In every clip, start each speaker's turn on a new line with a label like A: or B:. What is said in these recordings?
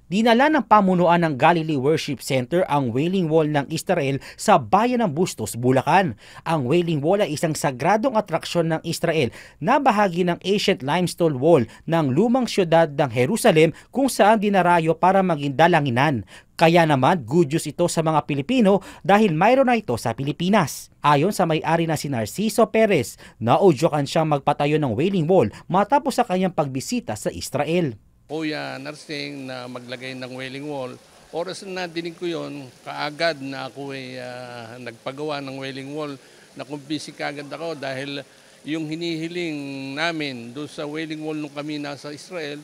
A: Dinala ng pamunuan ng Galilee Worship Center ang Wailing Wall ng Israel sa bayan ng Bustos, Bulacan. Ang Wailing Wall ay isang sagradong atraksyon ng Israel na bahagi ng ancient limestone wall ng lumang siyudad ng Jerusalem kung saan dinarayo para maging dalanginan. Kaya naman good news ito sa mga Pilipino dahil mayroon na ito sa Pilipinas. Ayon sa may-ari na si Narciso Perez, naudyokan siyang magpatayo ng Wailing Wall matapos sa kanyang pagbisita sa Israel.
B: Kuya Narsing na maglagay ng Wailing Wall, oras na dinig ko yon, kaagad na ako ay nagpagawa ng Wailing Wall. Nakumbisi kaagad ako dahil yung hinihiling namin doon sa Wailing Wall nung kami nasa Israel,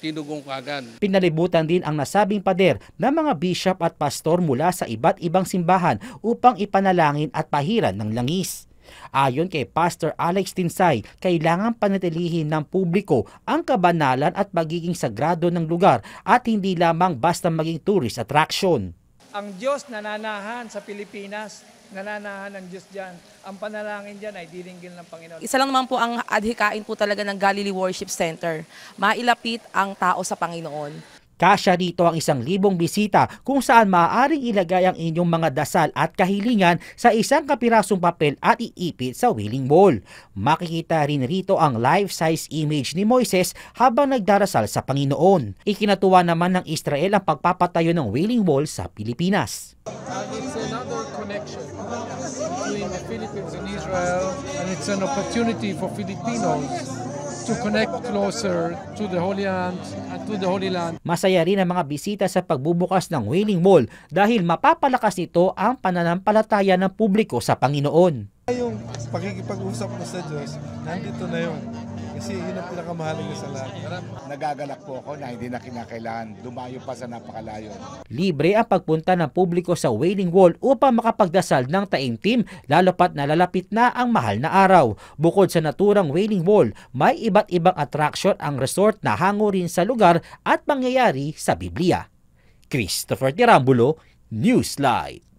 B: tinugong kaagad.
A: Pinalibutan din ang nasabing pader ng mga bishop at pastor mula sa iba't ibang simbahan upang ipanalangin at pahiran ng langis. Ayon kay Pastor Alex Tinsay, kailangan panatilihin ng publiko ang kabanalan at pagiging sagrado ng lugar at hindi lamang basta maging tourist attraction.
C: Ang Diyos nananahan sa Pilipinas, nananahan ng Diyos dyan. Ang panalangin dyan ay diringgin ng Panginoon.
D: Isa lang naman po ang adhikain po talaga ng Galilee Worship Center, mailapit ang tao sa Panginoon.
A: Kasya dito ang 1,000 bisita kung saan maaaring ilagay ang inyong mga dasal at kahilingan sa isang kapirasong papel at iipit sa Wailing Wall. Makikita rin rito ang life-size image ni Moises habang nagdarasal sa Panginoon. Ikinatuwa naman ng Israel ang pagpapatayo ng Wailing Wall sa Pilipinas.
E: It's another connection between the Philippines and Israel, and it's an opportunity for Filipinos to connect closer to the Holy Land and to the Holy Land.
A: Masaya rin ang mga bisita sa pagbubukas ng Wailing Wall dahil mapapalakas ito ang pananampalataya ng publiko sa Panginoon.
F: Yung pakikipag-usap mo sa Diyos, nandito na yun. Kasi yun ang pinakamahalaga sa lahat.
G: Nagagalak po ako na hindi na kinakailangan dumayo pa sa napakalayo.
A: Libre ang pagpunta ng publiko sa Wailing Wall upang makapagdasal ng taimtim lalo pat nalalapit na ang mahal na araw. Bukod sa naturang Wailing Wall, may iba't ibang attraction ang resort na hango rin sa lugar at pangyayari sa Biblia. Christopher Tirambulo, Newslight.